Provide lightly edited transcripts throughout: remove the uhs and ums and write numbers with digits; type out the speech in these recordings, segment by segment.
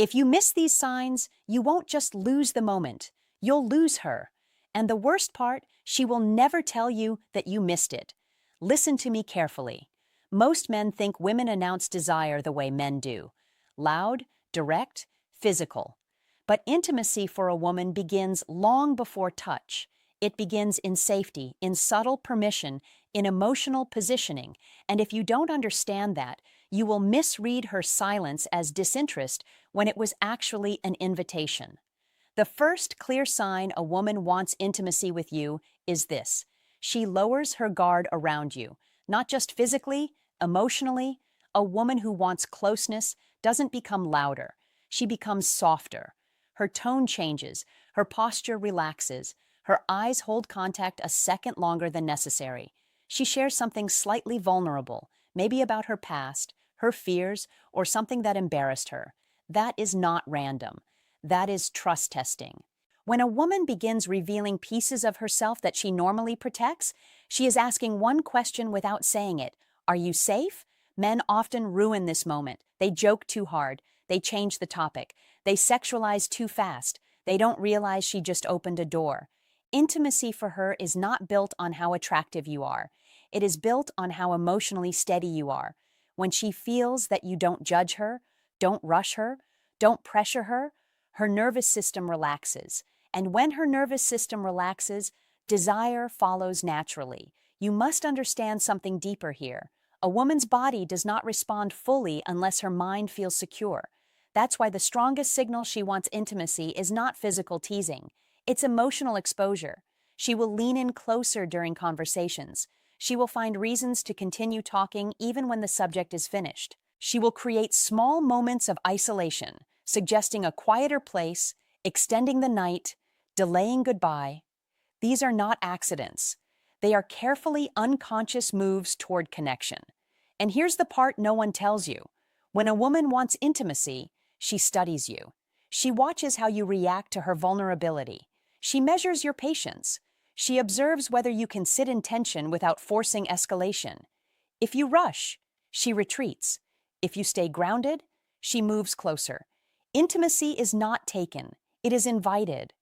If you miss these signs, you won't just lose the moment, you'll lose her. And the worst part, she will never tell you that you missed it. Listen to me carefully. Most men think women announce desire the way men do: loud, direct, physical. But intimacy for a woman begins long before touch. It begins in safety, in subtle permission, in emotional positioning. And if you don't understand that, you will misread her silence as disinterest when it was actually an invitation. The first clear sign a woman wants intimacy with you is this: she lowers her guard around you, not just physically, emotionally. A woman who wants closeness doesn't become louder, she becomes softer. Her tone changes, her posture relaxes, her eyes hold contact a second longer than necessary. She shares something slightly vulnerable, maybe about her past, her fears, or something that embarrassed her. That is not random. That is trust testing. When a woman begins revealing pieces of herself that she normally protects, she is asking one question without saying it: are you safe? Men often ruin this moment. They joke too hard. They change the topic. They sexualize too fast. They don't realize she just opened a door. Intimacy for her is not built on how attractive you are. It is built on how emotionally steady you are. When she feels that you don't judge her, don't rush her, don't pressure her, her nervous system relaxes. And when her nervous system relaxes, desire follows naturally. You must understand something deeper here. A woman's body does not respond fully unless her mind feels secure. That's why the strongest signal she wants intimacy is not physical teasing. It's emotional exposure. She will lean in closer during conversations. She will find reasons to continue talking even when the subject is finished. She will create small moments of isolation, suggesting a quieter place, extending the night, delaying goodbye. These are not accidents. They are carefully unconscious moves toward connection. And here's the part no one tells you. When a woman wants intimacy, she studies you. She watches how you react to her vulnerability. She measures your patience. She observes whether you can sit in tension without forcing escalation. If you rush, she retreats. If you stay grounded, she moves closer. Intimacy is not taken, it is invited.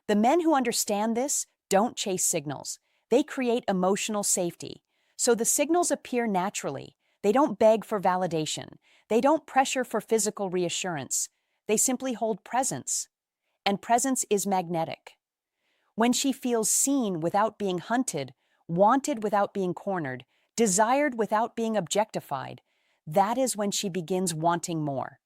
The men who understand this don't chase signals. They create emotional safety. So the signals appear naturally. They don't beg for validation. They don't pressure for physical reassurance. They simply hold presence. And presence is magnetic. When she feels seen without being hunted, wanted without being cornered, desired without being objectified, that is when she begins wanting more.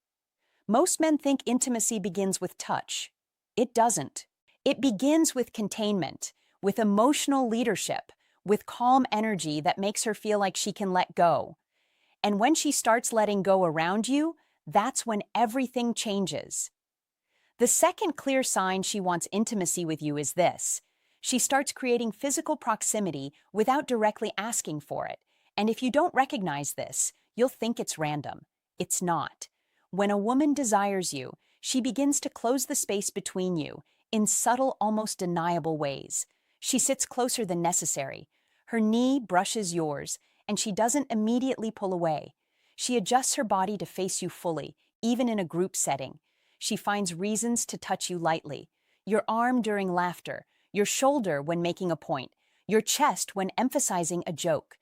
Most men think intimacy begins with touch. It doesn't. It begins with containment, with emotional leadership, with calm energy that makes her feel like she can let go. And when she starts letting go around you, that's when everything changes. The second clear sign she wants intimacy with you is this: she starts creating physical proximity without directly asking for it. And if you don't recognize this, you'll think it's random. It's not. When a woman desires you, she begins to close the space between you in subtle, almost deniable ways. She sits closer than necessary. Her knee brushes yours, and she doesn't immediately pull away. She adjusts her body to face you fully, even in a group setting. She finds reasons to touch you lightly: your arm during laughter, your shoulder when making a point, your chest when emphasizing a joke.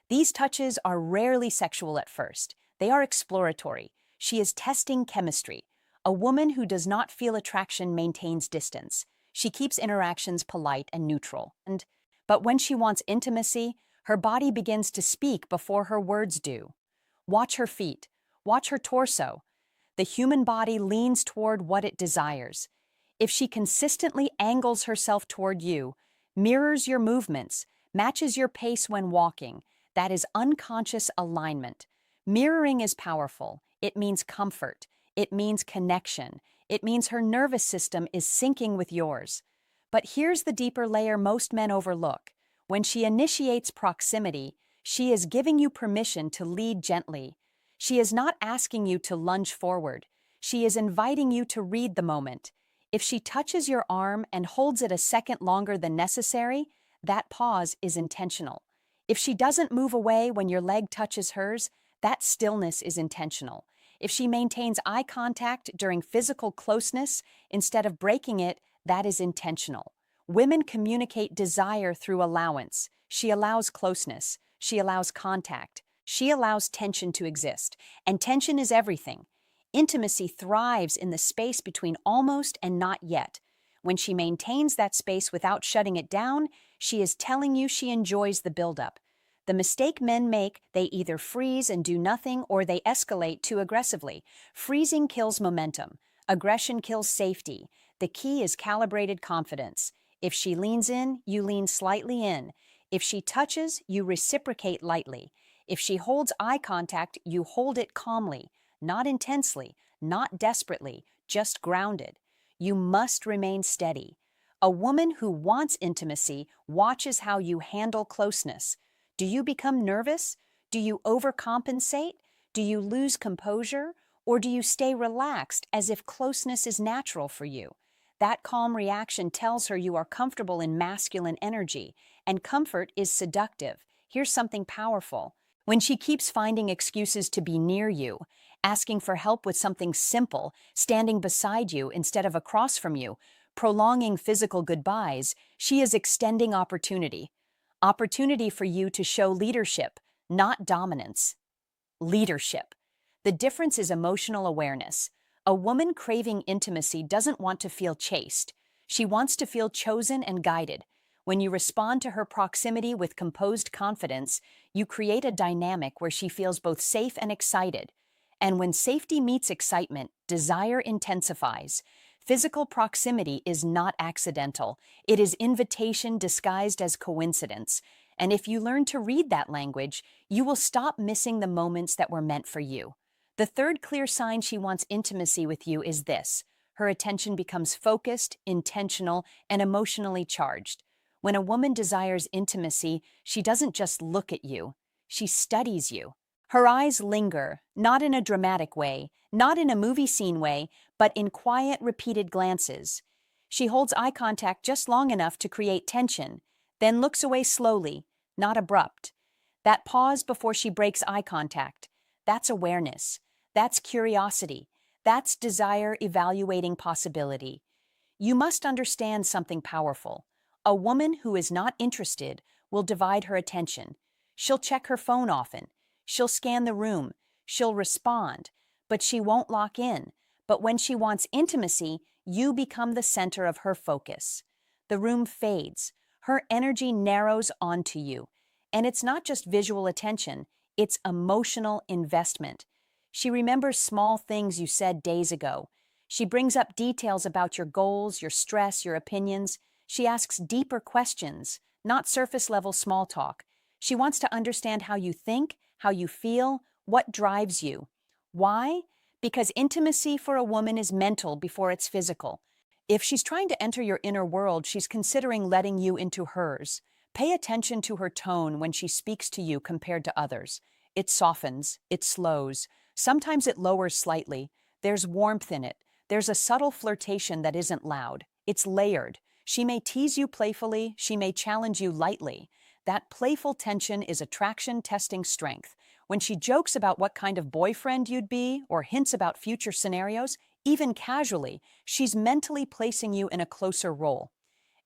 These touches are rarely sexual at first. They are exploratory. She is testing chemistry. A woman who does not feel attraction maintains distance. She keeps interactions polite and neutral. But when she wants intimacy, her body begins to speak before her words do. Watch her feet. Watch her torso. The human body leans toward what it desires. If she consistently angles herself toward you, mirrors your movements, matches your pace when walking, that is unconscious alignment. Mirroring is powerful. It means comfort. It means connection. It means her nervous system is syncing with yours. But here's the deeper layer most men overlook. When she initiates proximity, she is giving you permission to lead gently. She is not asking you to lunge forward. She is inviting you to read the moment. If she touches your arm and holds it a second longer than necessary, that pause is intentional. If she doesn't move away when your leg touches hers, that stillness is intentional. If she maintains eye contact during physical closeness instead of breaking it, that is intentional. Women communicate desire through allowance. She allows closeness. She allows contact. She allows tension to exist. And tension is everything. Intimacy thrives in the space between almost and not yet. When she maintains that space without shutting it down, she is telling you she enjoys the buildup. The mistake men make, they either freeze and do nothing or they escalate too aggressively. Freezing kills momentum. Aggression kills safety. The key is calibrated confidence. If she leans in, you lean slightly in. If she touches, you reciprocate lightly. If she holds eye contact, you hold it calmly, not intensely, not desperately, just grounded. You must remain steady. A woman who wants intimacy watches how you handle closeness. Do you become nervous? Do you overcompensate? Do you lose composure? Or do you stay relaxed as if closeness is natural for you? That calm reaction tells her you are comfortable in masculine energy, and comfort is seductive. Here's something powerful. When she keeps finding excuses to be near you, asking for help with something simple, standing beside you instead of across from you, prolonging physical goodbyes, she is extending opportunity. Opportunity for you to show leadership, not dominance. Leadership. The difference is emotional awareness. A woman craving intimacy doesn't want to feel chased. She wants to feel chosen and guided. When you respond to her proximity with composed confidence, you create a dynamic where she feels both safe and excited. And when safety meets excitement, desire intensifies. Physical proximity is not accidental. It is invitation disguised as coincidence. And if you learn to read that language, you will stop missing the moments that were meant for you. The third clear sign she wants intimacy with you is this. Her attention becomes focused, intentional, and emotionally charged. When a woman desires intimacy, she doesn't just look at you. She studies you. Her eyes linger, not in a dramatic way, not in a movie scene way, but in quiet, repeated glances. She holds eye contact just long enough to create tension, then looks away slowly, not abrupt. That pause before she breaks eye contact, that's awareness. That's curiosity. That's desire evaluating possibility. You must understand something powerful. A woman who is not interested will divide her attention. She'll check her phone often. She'll scan the room. She'll respond. But she won't lock in. But when she wants intimacy, you become the center of her focus. The room fades. Her energy narrows onto you. And it's not just visual attention, it's emotional investment. She remembers small things you said days ago. She brings up details about your goals, your stress, your opinions. She asks deeper questions, not surface-level small talk. She wants to understand how you think, how you feel, what drives you. Why? Because intimacy for a woman is mental before it's physical. If she's trying to enter your inner world, she's considering letting you into hers. Pay attention to her tone when she speaks to you compared to others. It softens, it slows. Sometimes it lowers slightly. There's warmth in it. There's a subtle flirtation that isn't loud. It's layered. She may tease you playfully. She may challenge you lightly. That playful tension is attraction testing strength. When she jokes about what kind of boyfriend you'd be or hints about future scenarios, even casually, she's mentally placing you in a closer role.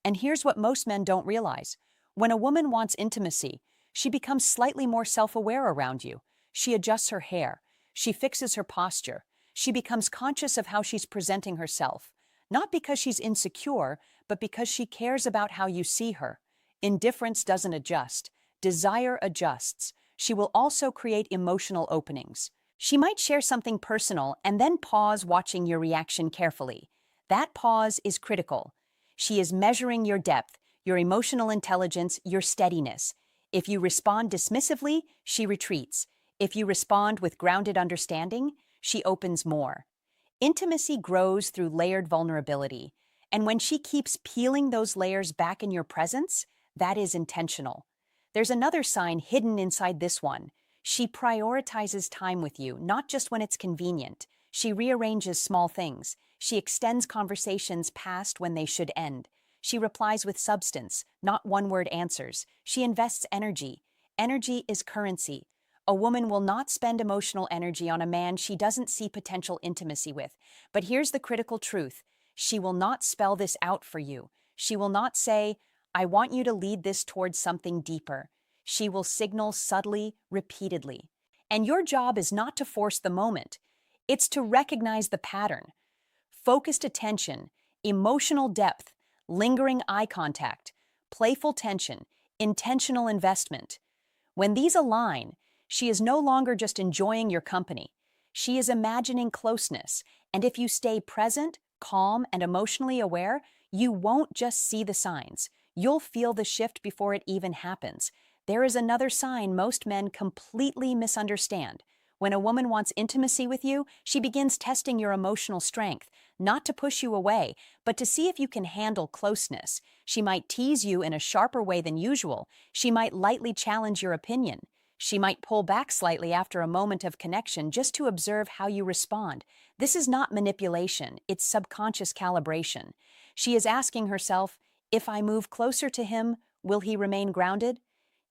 And here's what most men don't realize. When a woman wants intimacy, she becomes slightly more self-aware around you. She adjusts her hair. She fixes her posture. She becomes conscious of how she's presenting herself. Not because she's insecure, but because she cares about how you see her. Indifference doesn't adjust. Desire adjusts. She will also create emotional openings. She might share something personal and then pause, watching your reaction carefully. That pause is critical. She is measuring your depth, your emotional intelligence, your steadiness. If you respond dismissively, she retreats. If you respond with grounded understanding, she opens more. Intimacy grows through layered vulnerability, and when she keeps peeling those layers back in your presence, that is intentional. There's another sign hidden inside this one. She prioritizes time with you, not just when it's convenient. She rearranges small things. She extends conversations past when they should end. She replies with substance, not one-word answers. She invests energy. Energy is currency. A woman will not spend emotional energy on a man she doesn't see potential intimacy with. But here's the critical truth. She will not spell this out for you. She will not say, I want you to lead this towards something deeper. She will signal subtly, repeatedly. And your job is not to force the moment. It's to recognize the pattern. Focused attention, emotional depth, lingering eye contact, playful tension, intentional investment. When these align, she is no longer just enjoying your company. She is imagining closeness, and if you stay present, calm, and emotionally aware, you won't just see the signs. You'll feel the shift before it even happens. There is another sign most men completely misunderstand. When a woman wants intimacy with you, she begins testing your emotional strength, not to push you away, but to see if you can handle closeness. She might tease you in a sharper way than usual. She might lightly challenge your opinion. She might pull back slightly after a moment of connection just to observe how you respond. This is not manipulation, it's subconscious calibration. She is asking herself, if I move closer to him, will he remain grounded?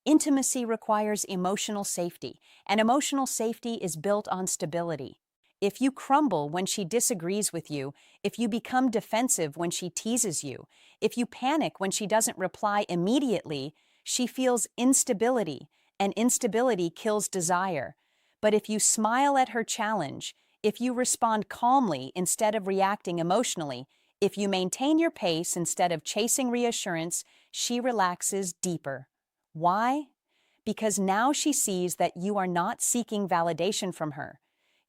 Intimacy requires emotional safety, and emotional safety is built on stability. If you crumble when she disagrees with you, if you become defensive when she teases you, if you panic when she doesn't reply immediately, she feels instability, and instability kills desire. But if you smile at her challenge, if you respond calmly instead of reacting emotionally, if you maintain your pace instead of chasing reassurance, she relaxes deeper. Why? Because now she sees that you are not seeking validation from her.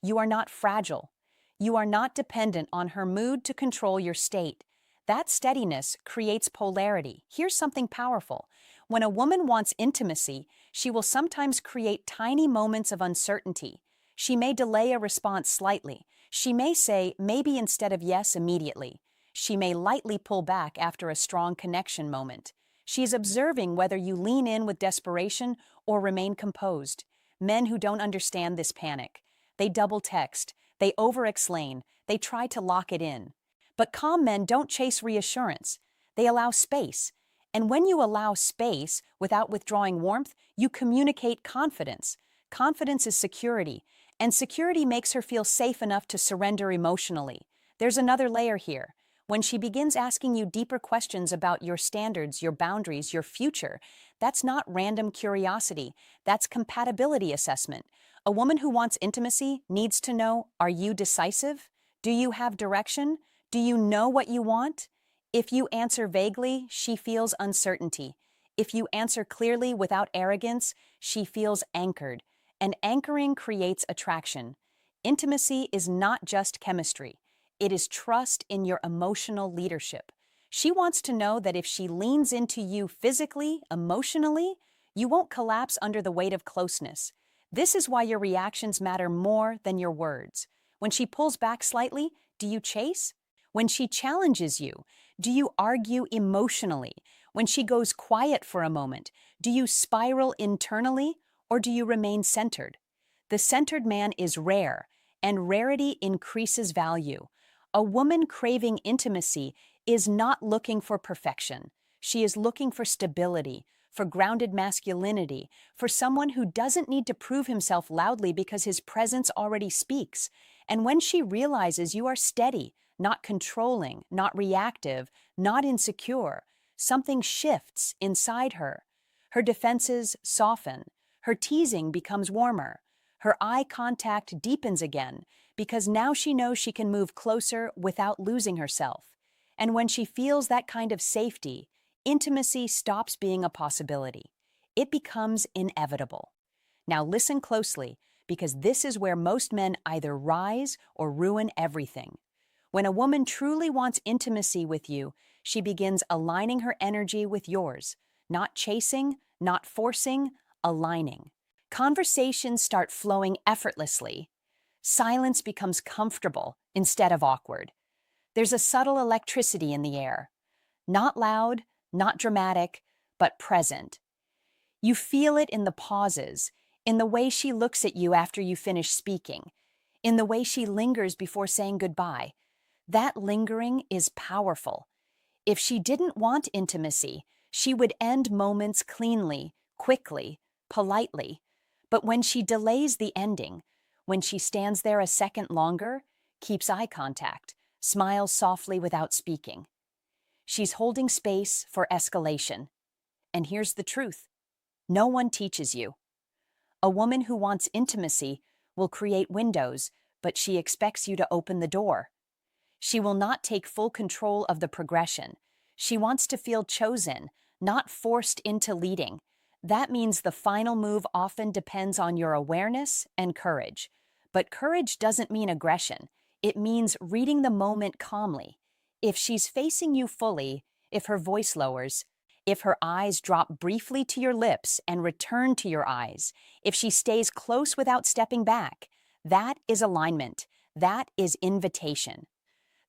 You are not fragile. You are not dependent on her mood to control your state. That steadiness creates polarity. Here's something powerful. When a woman wants intimacy, she will sometimes create tiny moments of uncertainty. She may delay a response slightly. She may say maybe instead of yes immediately. She may lightly pull back after a strong connection moment. She is observing whether you lean in with desperation or remain composed. Men who don't understand this panic. They double text, they over-explain, they try to lock it in. But calm men don't chase reassurance. They allow space. And when you allow space without withdrawing warmth, you communicate confidence. Confidence is security, and security makes her feel safe enough to surrender emotionally. There's another layer here. When she begins asking you deeper questions about your standards, your boundaries, your future, that's not random curiosity, that's compatibility assessment. A woman who wants intimacy needs to know, are you decisive? Do you have direction? Do you know what you want? If you answer vaguely, she feels uncertainty. If you answer clearly without arrogance, she feels anchored. And anchoring creates attraction. Intimacy is not just chemistry. It is trust in your emotional leadership. She wants to know that if she leans into you physically, emotionally, you won't collapse under the weight of closeness. This is why your reactions matter more than your words. When she pulls back slightly, do you chase? When she challenges you, do you argue emotionally? When she goes quiet for a moment, do you spiral internally or do you remain centered? The centered man is rare, and rarity increases value. A woman craving intimacy is not looking for perfection. She is looking for stability, for grounded masculinity, for someone who doesn't need to prove himself loudly because his presence already speaks. And when she realizes you are steady, not controlling, not reactive, not insecure, something shifts inside her. Her defenses soften. Her teasing becomes warmer. Her eye contact deepens again because now she knows she can move closer without losing herself. And when she feels that kind of safety, intimacy stops being a possibility. It becomes inevitable. Now listen closely, because this is where most men either rise or ruin everything. When a woman truly wants intimacy with you, she begins aligning her energy with yours. Not chasing, not forcing, aligning. Conversations start flowing effortlessly. Silence becomes comfortable instead of awkward. There's a subtle electricity in the air. Not loud, not dramatic, but present. You feel it in the pauses, in the way she looks at you after you finish speaking, in the way she lingers before saying goodbye. That lingering is powerful. If she didn't want intimacy, she would end moments cleanly, quickly, politely. But when she delays the ending, when she stands there a second longer, keeps eye contact, smiles softly without speaking, she's holding space for escalation. And here's the truth: no one teaches you. A woman who wants intimacy will create windows, but she expects you to open the door. She will not take full control of the progression. She wants to feel chosen, not forced into leading. That means the final move often depends on your awareness and courage. But courage doesn't mean aggression. It means reading the moment calmly. If she's facing you fully, if her voice lowers, if her eyes drop briefly to your lips and return to your eyes, if she stays close without stepping back, that is alignment. That is invitation.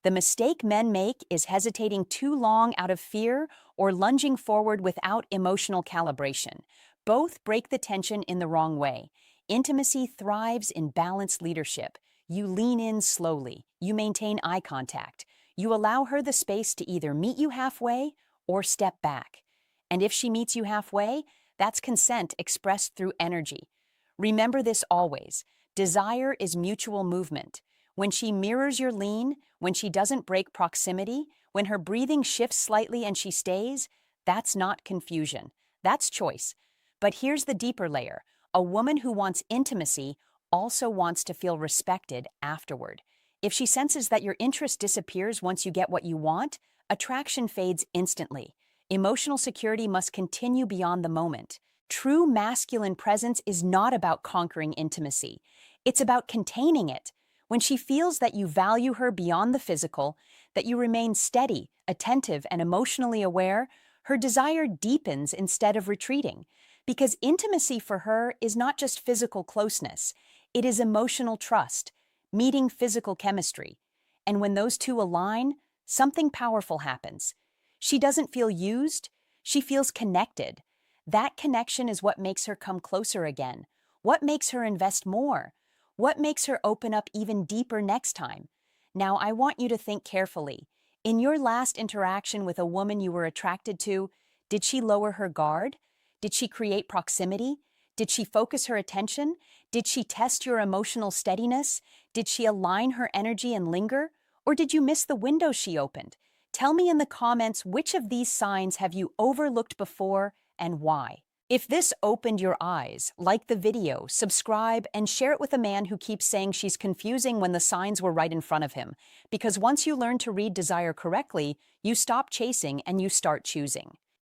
The mistake men make is hesitating too long out of fear or lunging forward without emotional calibration. Both break the tension in the wrong way. Intimacy thrives in balanced leadership. You lean in slowly. You maintain eye contact. You allow her the space to either meet you halfway or step back. And if she meets you halfway, that's consent expressed through energy. Remember this always: desire is mutual movement. When she mirrors your lean, when she doesn't break proximity, when her breathing shifts slightly and she stays, that's not confusion. That's choice. But here's the deeper layer: a woman who wants intimacy also wants to feel respected afterward. If she senses that your interest disappears once you get what you want, attraction fades instantly. Emotional security must continue beyond the moment. True masculine presence is not about conquering intimacy. It's about containing it. When she feels that you value her beyond the physical, that you remain steady, attentive, and emotionally aware, her desire deepens instead of retreating. Because intimacy for her is not just physical closeness, it is emotional trust, meeting physical chemistry. And when those two align, something powerful happens. She doesn't feel used, she feels connected. That connection is what makes her come closer again, what makes her invest more, what makes her open up even deeper next time. Now, I want you to think carefully. In your last interaction with a woman you were attracted to, did she lower her guard? Did she create proximity? Did she focus her attention? Did she test your emotional steadiness? Did she align her energy and linger? Or did you miss the window she opened? Tell me in the comments, which of these signs have you overlooked before and why? If this opened your eyes, like the video, subscribe, and share it with a man who keeps saying she's confusing when the signs were right in front of him. Because once you learn to read desire correctly, you stop chasing and you start choosing.